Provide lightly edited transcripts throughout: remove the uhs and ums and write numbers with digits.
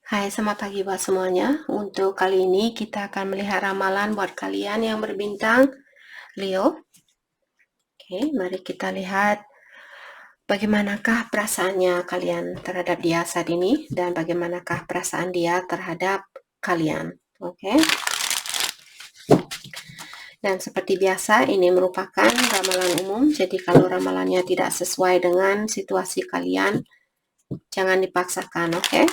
Hai, selamat pagi buat semuanya. Untuk kali ini kita akan melihat ramalan buat kalian yang berbintang Leo. Oke, mari kita lihat bagaimanakah perasaannya kalian terhadap dia saat ini dan bagaimanakah perasaan dia terhadap kalian. Oke. Dan seperti biasa, ini merupakan ramalan umum. Jadi kalau ramalannya tidak sesuai dengan situasi kalian, jangan dipaksakan, oke?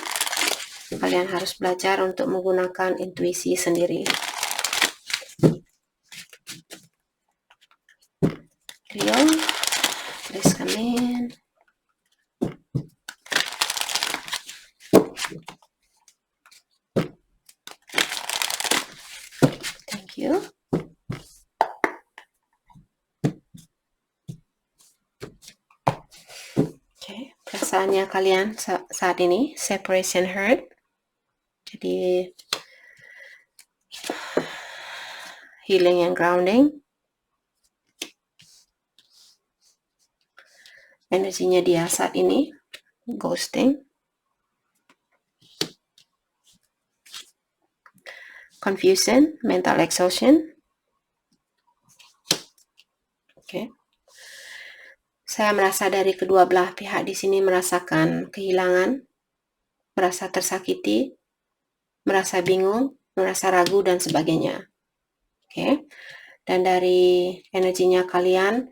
Kalian harus belajar untuk menggunakan intuisi sendiri. Leo, please come in. Thank you. Oke, perasaannya kalian saat ini separation hurt. Jadi healing and grounding. Energinya dia saat ini ghosting. Confusion, mental exhaustion. Oke. Saya merasa dari kedua belah pihak di sini merasakan kehilangan, merasa tersakiti, merasa bingung, merasa ragu dan sebagainya. Oke. Dan dari energinya kalian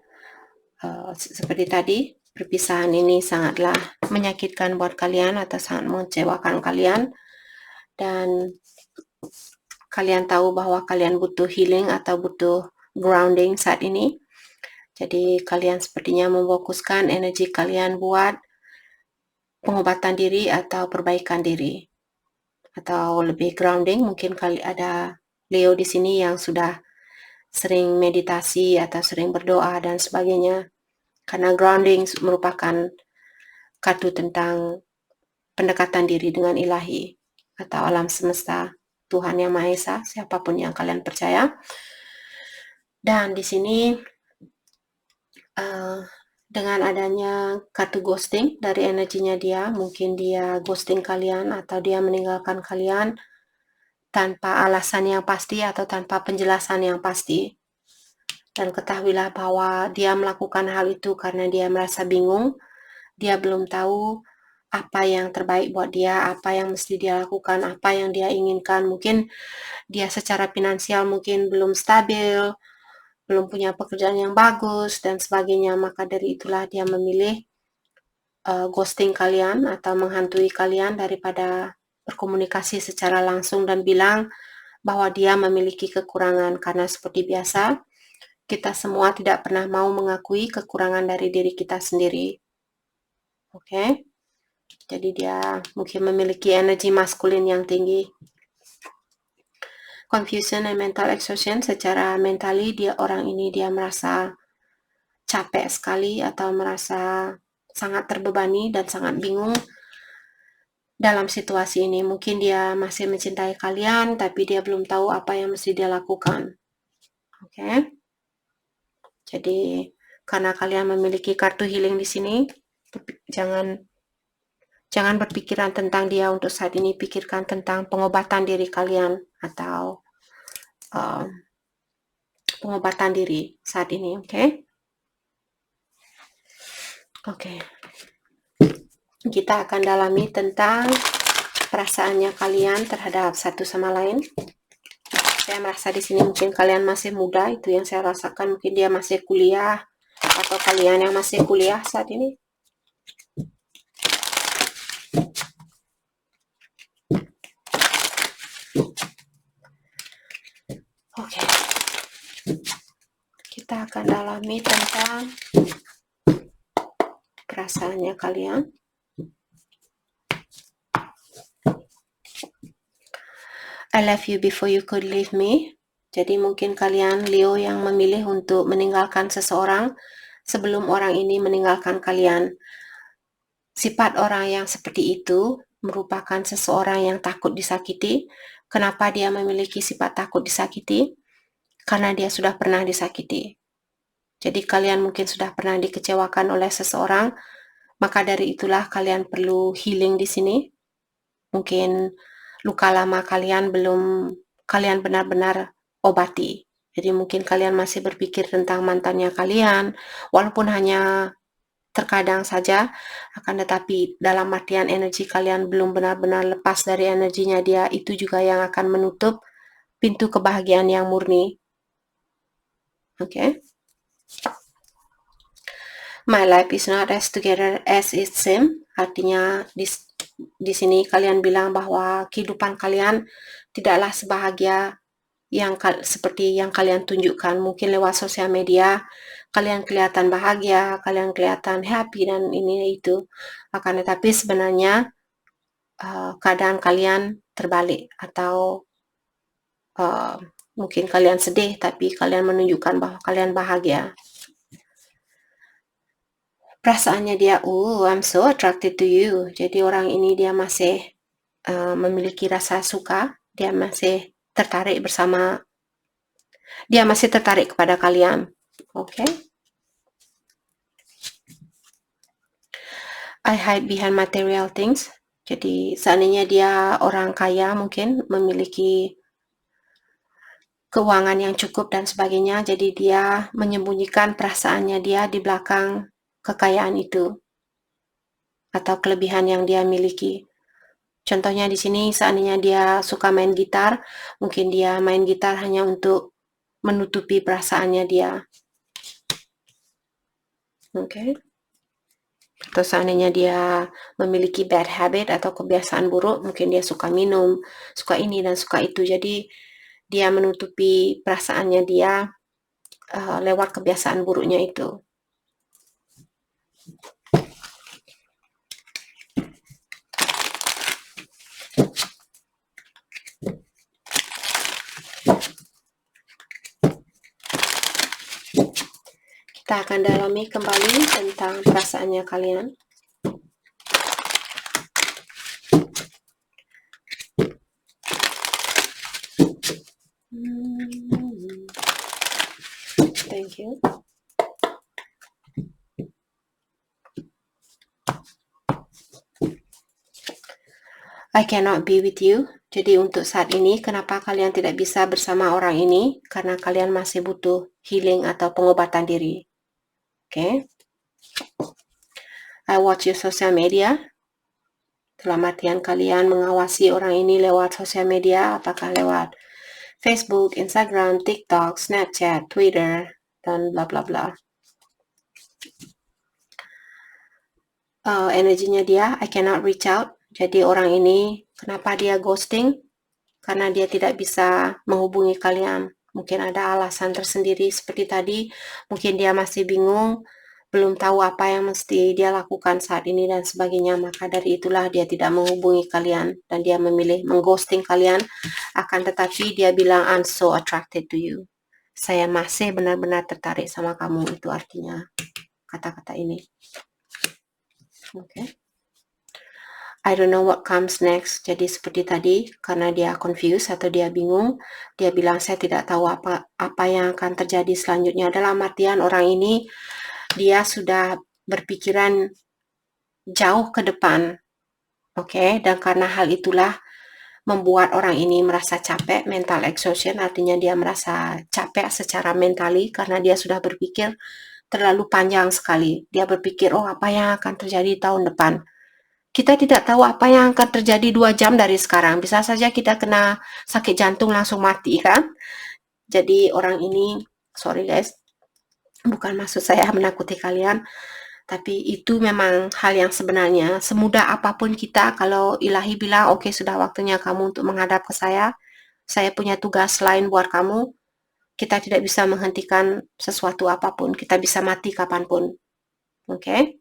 seperti tadi, perpisahan ini sangatlah menyakitkan buat kalian atau sangat mengecewakan kalian, dan kalian tahu bahwa kalian butuh healing atau butuh grounding saat ini. Jadi kalian sepertinya memfokuskan energi kalian buat pengobatan diri atau perbaikan diri, atau lebih grounding. Mungkin ada Leo di sini yang sudah sering meditasi atau sering berdoa dan sebagainya, karena grounding merupakan kartu tentang pendekatan diri dengan ilahi atau alam semesta, Tuhan Yang Maha Esa, siapapun yang kalian percaya. Dan di sini dengan adanya kartu ghosting dari energinya dia, mungkin dia ghosting kalian atau dia meninggalkan kalian tanpa alasan yang pasti atau tanpa penjelasan yang pasti. Dan ketahuilah bahwa dia melakukan hal itu karena dia merasa bingung, dia belum tahu apa yang terbaik buat dia, apa yang mesti dia lakukan, apa yang dia inginkan. Mungkin dia secara finansial mungkin belum stabil, belum punya pekerjaan yang bagus dan sebagainya. Maka dari itulah dia memilih ghosting kalian atau menghantui kalian daripada berkomunikasi secara langsung dan bilang bahwa dia memiliki kekurangan. Karena seperti biasa, kita semua tidak pernah mau mengakui kekurangan dari diri kita sendiri. Oke? Jadi dia mungkin memiliki energi maskulin yang tinggi. Confusion and mental exhaustion, secara mentally orang ini merasa capek sekali atau merasa sangat terbebani dan sangat bingung dalam situasi ini. Mungkin dia masih mencintai kalian, tapi dia belum tahu apa yang mesti dia lakukan. Oke? Jadi karena kalian memiliki kartu healing di sini, jangan berpikiran tentang dia untuk saat ini. Pikirkan tentang pengobatan diri kalian atau pengobatan diri saat ini. Oke? Oke. Kita akan dalami tentang perasaannya kalian terhadap satu sama lain. Saya merasa di sini mungkin kalian masih muda, itu yang saya rasakan. Mungkin dia masih kuliah atau kalian yang masih kuliah saat ini. Oke. Kita akan dalami tentang perasaannya kalian. I left you before you could leave me. Jadi mungkin kalian Leo yang memilih untuk meninggalkan seseorang sebelum orang ini meninggalkan kalian. Sifat orang yang seperti itu merupakan seseorang yang takut disakiti. Kenapa dia memiliki sifat takut disakiti? Karena dia sudah pernah disakiti. Jadi kalian mungkin sudah pernah dikecewakan oleh seseorang, maka dari itulah kalian perlu healing di sini. mungkin luka lama kalian belum kalian benar-benar obati. Jadi mungkin kalian masih berpikir tentang mantannya kalian, walaupun hanya terkadang saja, akan tetapi dalam artian energi kalian belum benar-benar lepas dari energinya dia, itu juga yang akan menutup pintu kebahagiaan yang murni. Okay? My life is not as together as it seems. Artinya di sini kalian bilang bahwa kehidupan kalian tidaklah sebahagia yang seperti yang kalian tunjukkan. Mungkin lewat sosial media kalian kelihatan bahagia, kalian kelihatan happy dan ini itu. Akan tetapi sebenarnya keadaan kalian terbalik, atau mungkin kalian sedih tapi kalian menunjukkan bahwa kalian bahagia. Perasaannya dia, I'm so attracted to you. Jadi orang ini dia masih memiliki rasa suka, dia masih tertarik kepada kalian. Okay? I hide behind material things. Jadi seandainya dia orang kaya, mungkin memiliki keuangan yang cukup dan sebagainya, jadi dia menyembunyikan perasaannya dia di belakang kekayaan itu atau kelebihan yang dia miliki. Contohnya di sini, seandainya dia suka main gitar, mungkin dia main gitar hanya untuk menutupi perasaannya dia. Okay? Atau seandainya dia memiliki bad habit atau kebiasaan buruk, mungkin dia suka minum, suka ini dan suka itu. Jadi dia menutupi perasaannya dia lewat kebiasaan buruknya itu. Kita akan dalami kembali tentang perasaannya kalian. Thank you. I cannot be with you. Jadi untuk saat ini, kenapa kalian tidak bisa bersama orang ini? Karena kalian masih butuh healing atau pengobatan diri. Okay? I watch your social media. Dalam artian kalian mengawasi orang ini lewat sosial media, apakah lewat Facebook, Instagram, TikTok, Snapchat, Twitter, dan bla bla bla. Energinya dia, I cannot reach out. Jadi orang ini, kenapa dia ghosting? Karena dia tidak bisa menghubungi kalian. Mungkin ada alasan tersendiri seperti tadi. Mungkin dia masih bingung, belum tahu apa yang mesti dia lakukan saat ini dan sebagainya. Maka dari itulah dia tidak menghubungi kalian dan dia memilih mengghosting kalian. Akan tetapi dia bilang, I'm so attracted to you. Saya masih benar-benar tertarik sama kamu. Itu artinya kata-kata ini. Okay. I don't know what comes next. Jadi seperti tadi, karena dia confused atau dia bingung, dia bilang saya tidak tahu apa yang akan terjadi selanjutnya. Dalam artian orang ini, dia sudah berpikiran jauh ke depan. Okay? Dan karena hal itulah membuat orang ini merasa capek, mental exhaustion, artinya dia merasa capek secara mentali karena dia sudah berpikir terlalu panjang sekali. Dia berpikir, apa yang akan terjadi tahun depan. Kita tidak tahu apa yang akan terjadi 2 jam dari sekarang. Bisa saja kita kena sakit jantung langsung mati, kan? Jadi orang ini, sorry guys, bukan maksud saya menakuti kalian, tapi itu memang hal yang sebenarnya. Semudah apapun kita, kalau ilahi bilang, oke, sudah waktunya kamu untuk menghadap ke saya punya tugas lain buat kamu, kita tidak bisa menghentikan sesuatu apapun. Kita bisa mati kapanpun. Oke?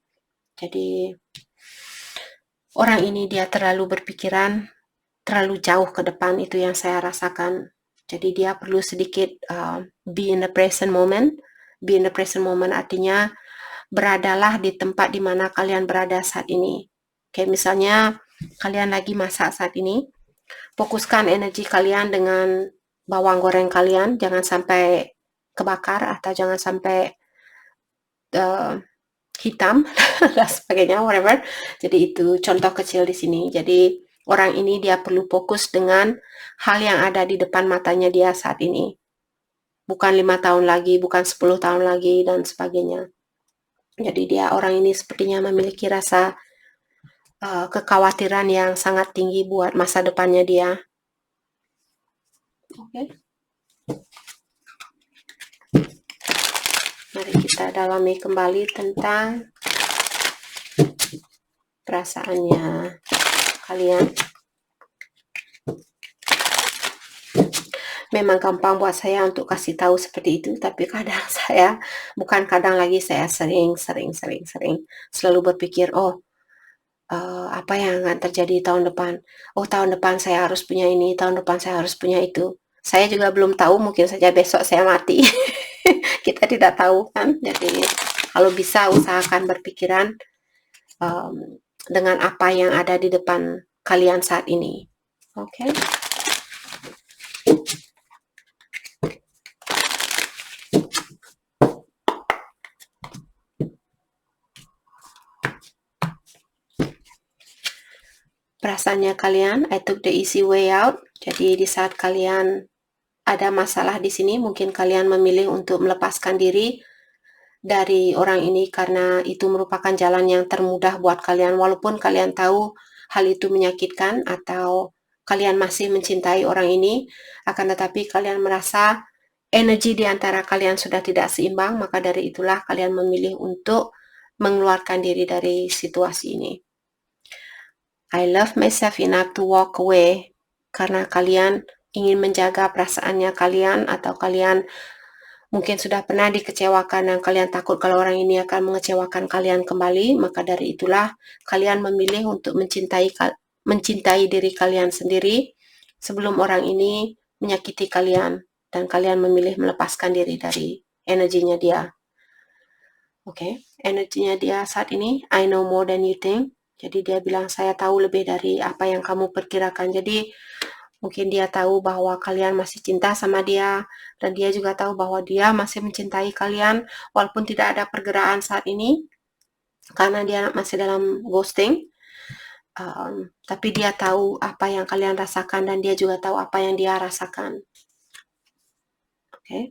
Jadi orang ini dia terlalu berpikiran, terlalu jauh ke depan, itu yang saya rasakan. Jadi dia perlu sedikit be in the present moment. Be in the present moment artinya beradalah di tempat di mana kalian berada saat ini. Kayak misalnya kalian lagi masak saat ini, fokuskan energi kalian dengan bawang goreng kalian, jangan sampai kebakar atau jangan sampai hitam dan sebagainya, whatever. Jadi itu contoh kecil di sini. Jadi Orang ini dia perlu fokus dengan hal yang ada di depan matanya dia saat ini. Bukan 5 tahun lagi, bukan 10 tahun lagi, dan sebagainya. Jadi dia orang ini sepertinya memiliki rasa kekhawatiran yang sangat tinggi buat masa depannya dia. Oke. Mari kita dalami kembali tentang perasaannya kalian. Memang gampang buat saya untuk kasih tahu seperti itu, tapi kadang kadang lagi saya sering selalu berpikir, apa yang akan terjadi tahun depan? Oh, tahun depan saya harus punya ini, tahun depan saya harus punya itu. Saya juga belum tahu, mungkin saja besok saya mati. Kita tidak tahu kan. Jadi kalau bisa usahakan berpikiran dengan apa yang ada di depan kalian saat ini. Oke. Perasaannya kalian, I took the easy way out. Jadi di saat kalian ada masalah di sini, mungkin kalian memilih untuk melepaskan diri dari orang ini karena itu merupakan jalan yang termudah buat kalian, walaupun kalian tahu hal itu menyakitkan atau kalian masih mencintai orang ini, akan tetapi kalian merasa energi di antara kalian sudah tidak seimbang, maka dari itulah kalian memilih untuk mengeluarkan diri dari situasi ini. I love myself enough to walk away karena kalian ingin menjaga perasaannya kalian, atau kalian mungkin sudah pernah dikecewakan dan kalian takut kalau orang ini akan mengecewakan kalian kembali, maka dari itulah kalian memilih untuk mencintai diri kalian sendiri sebelum orang ini menyakiti kalian, dan kalian memilih melepaskan diri dari energinya dia. Oke, energinya dia saat ini, I know more than you think. Jadi dia bilang, saya tahu lebih dari apa yang kamu perkirakan. Jadi mungkin dia tahu bahwa kalian masih cinta sama dia, dan dia juga tahu bahwa dia masih mencintai kalian, walaupun tidak ada pergerakan saat ini, karena dia masih dalam ghosting. Tapi dia tahu apa yang kalian rasakan, dan dia juga tahu apa yang dia rasakan. Okay.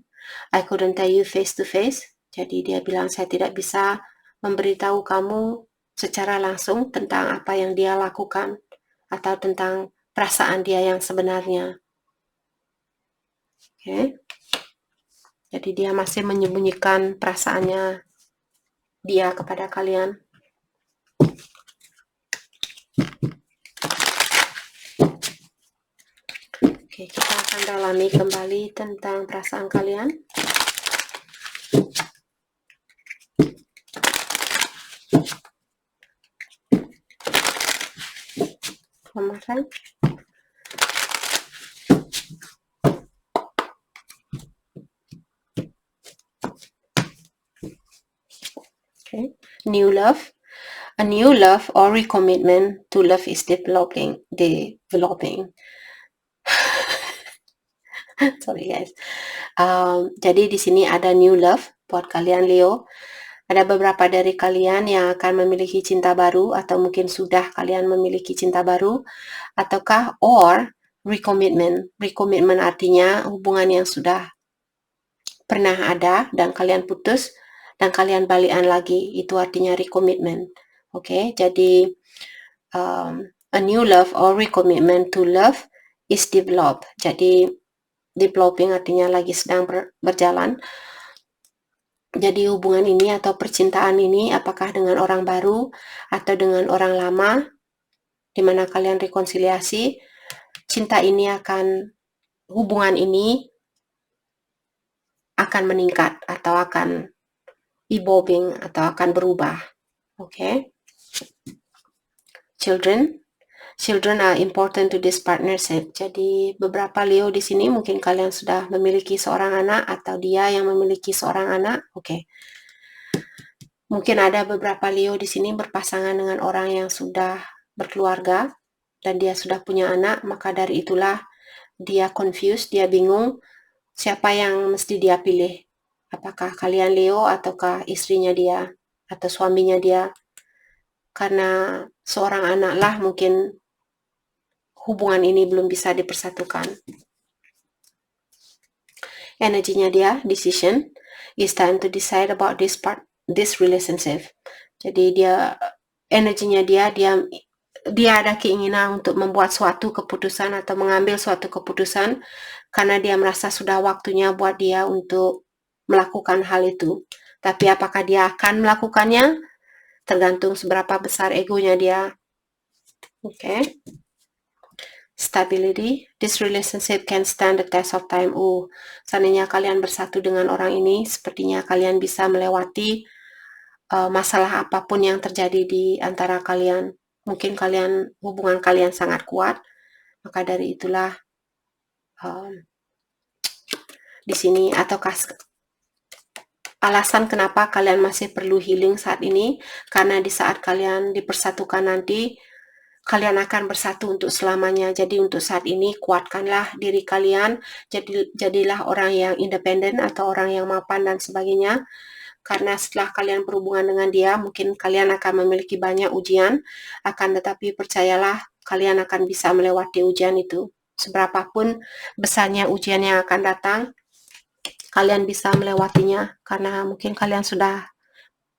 I couldn't tell you face to face. Jadi dia bilang, saya tidak bisa memberitahu kamu secara langsung tentang apa yang dia lakukan atau tentang perasaan dia yang sebenarnya. Okay. Jadi dia masih menyembunyikan perasaannya dia kepada kalian. Oke, kita akan dalami kembali tentang perasaan kalian. Pemasan. Okay. New love. A new love or recommitment to love is developing. Sorry guys. Jadi di sini ada new love buat kalian Leo. Ada beberapa dari kalian yang akan memiliki cinta baru, atau mungkin sudah kalian memiliki cinta baru, ataukah or recommitment. Recommitment artinya hubungan yang sudah pernah ada dan kalian putus dan kalian balikan lagi, itu artinya recommitment. Oke, jadi a new love or recommitment to love is developed. Jadi developing artinya lagi sedang berjalan. Jadi hubungan ini atau percintaan ini, apakah dengan orang baru atau dengan orang lama, di mana kalian rekonsiliasi, hubungan ini akan meningkat atau akan evolving atau akan berubah. Okay? Children are important to this partnership. Jadi beberapa Leo di sini mungkin kalian sudah memiliki seorang anak atau dia yang memiliki seorang anak. Oke. Mungkin ada beberapa Leo di sini berpasangan dengan orang yang sudah berkeluarga dan dia sudah punya anak, maka dari itulah dia confused, dia bingung siapa yang mesti dia pilih. Apakah kalian Leo ataukah istrinya dia atau suaminya dia? Karena seorang anak lah mungkin hubungan ini belum bisa dipersatukan. Energinya dia, decision, it's time to decide about this relationship. Jadi energinya dia ada keinginan untuk membuat suatu keputusan atau mengambil suatu keputusan karena dia merasa sudah waktunya buat dia untuk melakukan hal itu. Tapi apakah dia akan melakukannya? Tergantung seberapa besar egonya dia. Okay. Stability, this relationship can stand the test of time. Seandainya kalian bersatu dengan orang ini, sepertinya kalian bisa melewati masalah apapun yang terjadi di antara kalian. Mungkin hubungan kalian sangat kuat, maka dari itulah di sini ataukah alasan kenapa kalian masih perlu healing saat ini, karena di saat kalian dipersatukan nanti, kalian akan bersatu untuk selamanya. Jadi untuk saat ini kuatkanlah diri kalian, jadilah orang yang independen atau orang yang mapan dan sebagainya. Karena setelah kalian berhubungan dengan dia, mungkin kalian akan memiliki banyak ujian, akan tetapi percayalah kalian akan bisa melewati ujian itu. Seberapapun besarnya ujian yang akan datang, kalian bisa melewatinya karena mungkin kalian sudah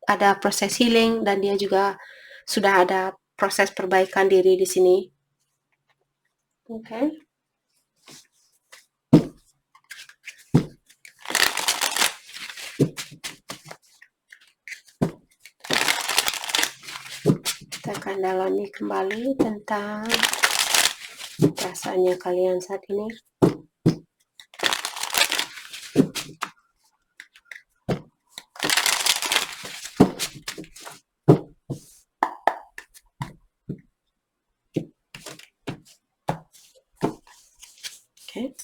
ada proses healing dan dia juga sudah ada proses perbaikan diri di sini. Okay. Kita akan dalami kembali tentang perasaannya kalian saat ini. Okay.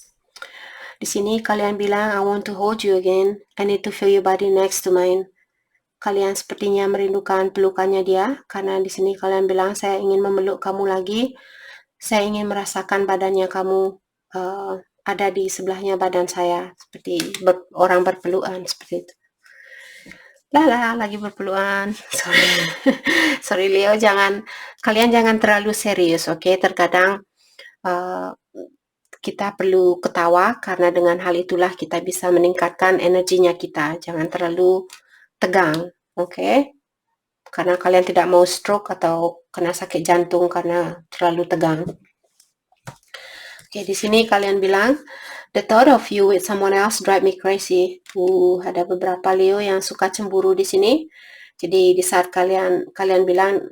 Di sini kalian bilang, I want to hold you again. I need to feel your body next to mine. Kalian sepertinya merindukan pelukannya dia, karena di sini kalian bilang, saya ingin memeluk kamu lagi. Saya ingin merasakan badannya kamu ada di sebelahnya badan saya, seperti orang berpelukan seperti itu. Lagi berpelukan. Sorry Leo, kalian jangan terlalu serius, oke? Terkadang kita perlu ketawa karena dengan hal itulah kita bisa meningkatkan energinya kita. Jangan terlalu tegang, oke? Karena kalian tidak mau stroke atau kena sakit jantung karena terlalu tegang. Oke, di sini kalian bilang, the thought of you with someone else drive me crazy. Ada beberapa Leo yang suka cemburu di sini. Jadi di saat kalian bilang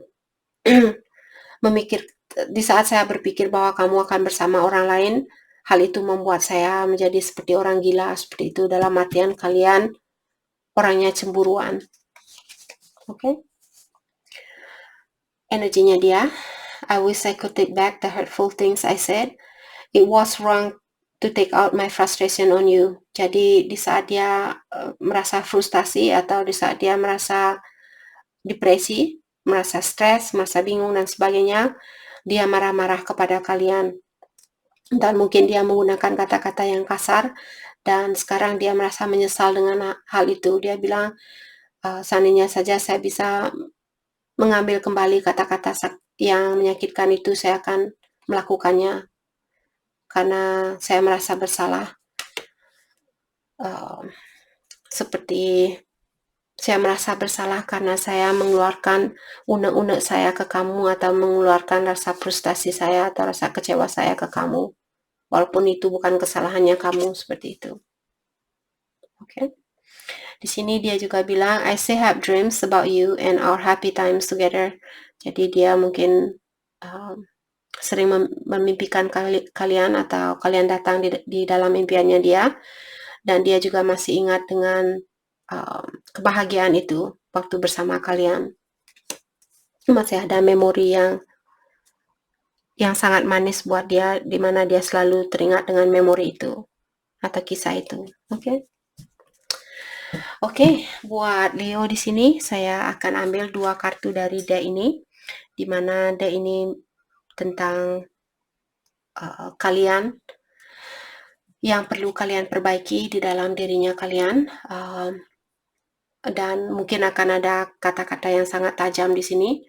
di saat saya berpikir bahwa kamu akan bersama orang lain, hal itu membuat saya menjadi seperti orang gila, seperti itu dalam artian kalian orangnya cemburuan. Okay? Energinya dia, I wish I could take back the hurtful things I said. It was wrong to take out my frustration on you. Jadi di saat dia merasa frustasi atau di saat dia merasa depresi, merasa stres, merasa bingung dan sebagainya, dia marah-marah kepada kalian. Dan mungkin dia menggunakan kata-kata yang kasar dan sekarang dia merasa menyesal dengan hal itu. Dia bilang, seandainya saja saya bisa mengambil kembali kata-kata yang menyakitkan itu, saya akan melakukannya karena saya merasa bersalah. Seperti saya merasa bersalah karena saya mengeluarkan unek-unek saya ke kamu atau mengeluarkan rasa frustasi saya atau rasa kecewa saya ke kamu. Walaupun itu bukan kesalahannya kamu, seperti itu. Oke. Di sini dia juga bilang, I still have dreams about you and our happy times together. Jadi dia mungkin sering memimpikan kalian atau kalian datang di dalam impiannya dia. Dan dia juga masih ingat dengan kebahagiaan itu waktu bersama kalian. Masih ada memori yang sangat manis buat dia, di mana dia selalu teringat dengan memori itu atau kisah itu. Oke, buat Leo di sini saya akan ambil 2 kartu dari deck ini, di mana deck ini tentang kalian yang perlu kalian perbaiki di dalam dirinya kalian. Dan mungkin akan ada kata-kata yang sangat tajam di sini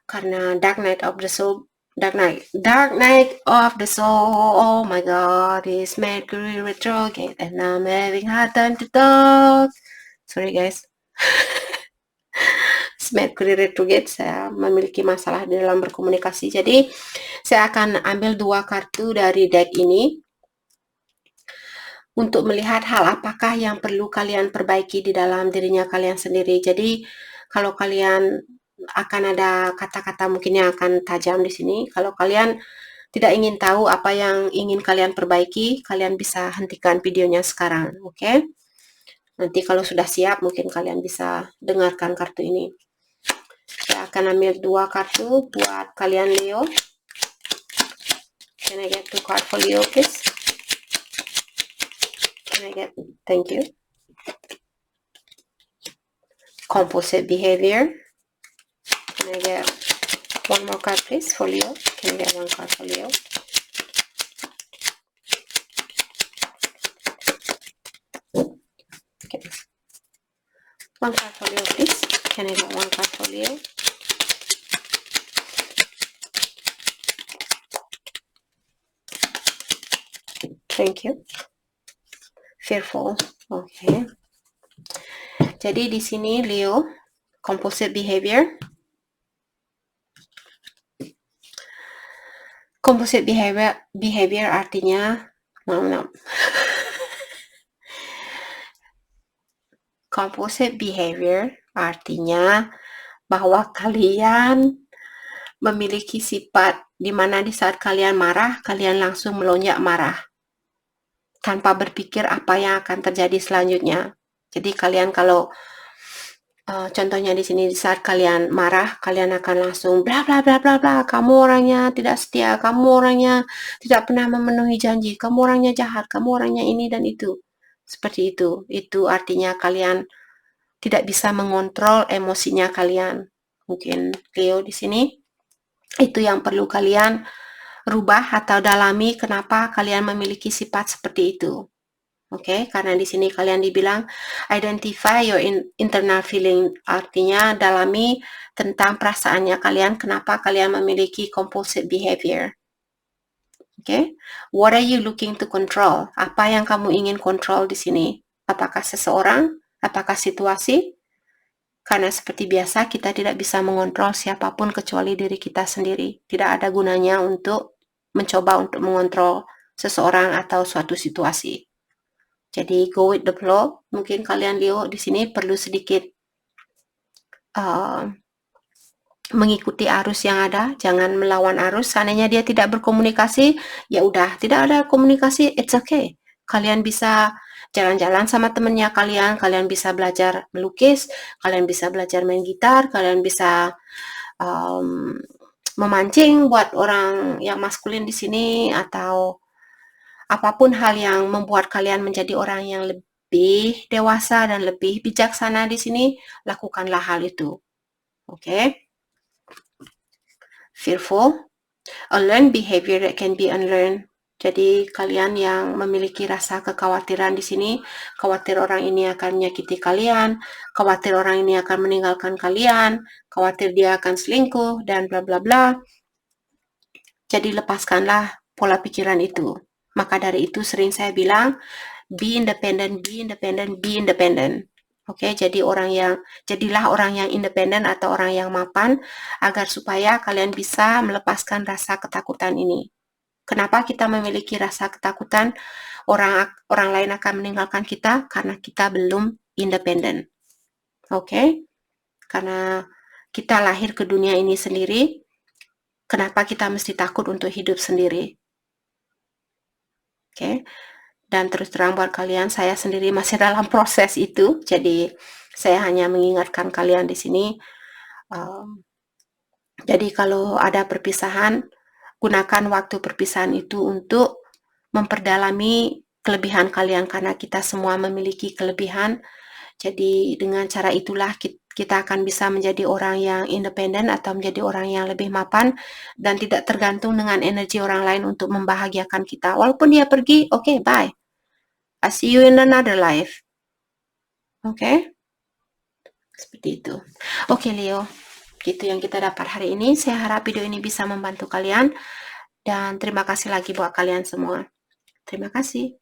karena Dark Night of the Soul Dark night of the soul. Oh my God, it's Mercury retrograde, and I'm having hard time to talk. Sorry guys, Mercury retrograde, saya memiliki masalah di dalam berkomunikasi. Jadi saya akan ambil 2 kartu dari deck ini untuk melihat hal apakah yang perlu kalian perbaiki di dalam dirinya kalian sendiri. Jadi kalau kalian akan ada kata-kata mungkin yang akan tajam di sini. Kalau kalian tidak ingin tahu apa yang ingin kalian perbaiki, kalian bisa hentikan videonya sekarang, oke? Nanti kalau sudah siap, mungkin kalian bisa dengarkan kartu ini. Saya akan ambil 2 kartu buat kalian Leo. Can I get 2 card for Leo, please? Can I get? Thank you. Composite behavior. Can I get 1 more card, please, for Leo? Can I get 1 card for Leo? Okay. 1 card for Leo, please. Can I get 1 card for Leo? Thank you. Fearful. Okay. Jadi di sini Leo, composite behavior. Composite behavior artinya Composite behavior artinya bahwa kalian memiliki sifat di mana di saat kalian marah, kalian langsung melonjak marah tanpa berpikir apa yang akan terjadi selanjutnya. Jadi kalian kalau contohnya di sini di saat kalian marah, kalian akan langsung bla bla bla bla bla, kamu orangnya tidak setia, kamu orangnya tidak pernah memenuhi janji, kamu orangnya jahat, kamu orangnya ini dan itu. Seperti itu. Itu artinya kalian tidak bisa mengontrol emosinya kalian. Mungkin Leo di sini itu yang perlu kalian rubah atau dalami kenapa kalian memiliki sifat seperti itu. Oke, karena di sini kalian dibilang identify your internal feeling, artinya dalami tentang perasaannya kalian, kenapa kalian memiliki compulsive behavior. Oke, what are you looking to control? Apa yang kamu ingin kontrol di sini? Apakah seseorang? Apakah situasi? Karena seperti biasa kita tidak bisa mengontrol siapapun kecuali diri kita sendiri. Tidak ada gunanya untuk mencoba untuk mengontrol seseorang atau suatu situasi. Jadi go with the flow. Mungkin kalian Leo di sini perlu sedikit mengikuti arus yang ada, jangan melawan arus. Seandainya dia tidak berkomunikasi, ya udah, tidak ada komunikasi, it's okay. Kalian bisa jalan-jalan sama temennya kalian bisa belajar melukis, kalian bisa belajar main gitar, kalian bisa memancing buat orang yang maskulin di sini, atau apapun hal yang membuat kalian menjadi orang yang lebih dewasa dan lebih bijaksana di sini, lakukanlah hal itu. Oke? Fearful, a learned behavior that can be unlearned. Jadi kalian yang memiliki rasa kekhawatiran di sini, khawatir orang ini akan menyakiti kalian, khawatir orang ini akan meninggalkan kalian, khawatir dia akan selingkuh, dan bla bla bla. Jadi lepaskanlah pola pikiran itu. Maka dari itu sering saya bilang, be independent, be independent, be independent. Oke, jadilah orang yang independen atau orang yang mapan agar supaya kalian bisa melepaskan rasa ketakutan ini. Kenapa kita memiliki rasa ketakutan orang lain akan meninggalkan kita? Karena kita belum independen. Oke? Karena kita lahir ke dunia ini sendiri, kenapa kita mesti takut untuk hidup sendiri? Oke? Dan terus terang buat kalian, saya sendiri masih dalam proses itu, jadi saya hanya mengingatkan kalian di sini. Jadi kalau ada perpisahan, gunakan waktu perpisahan itu untuk memperdalami kelebihan kalian, karena kita semua memiliki kelebihan. Jadi dengan cara itulah kita akan bisa menjadi orang yang independen atau menjadi orang yang lebih mapan dan tidak tergantung dengan energi orang lain untuk membahagiakan kita. Walaupun dia pergi, okay, bye. I see you in another life. Oke? Seperti itu. Oke, Leo. Gitu yang kita dapat hari ini. Saya harap video ini bisa membantu kalian. Dan terima kasih lagi buat kalian semua. Terima kasih.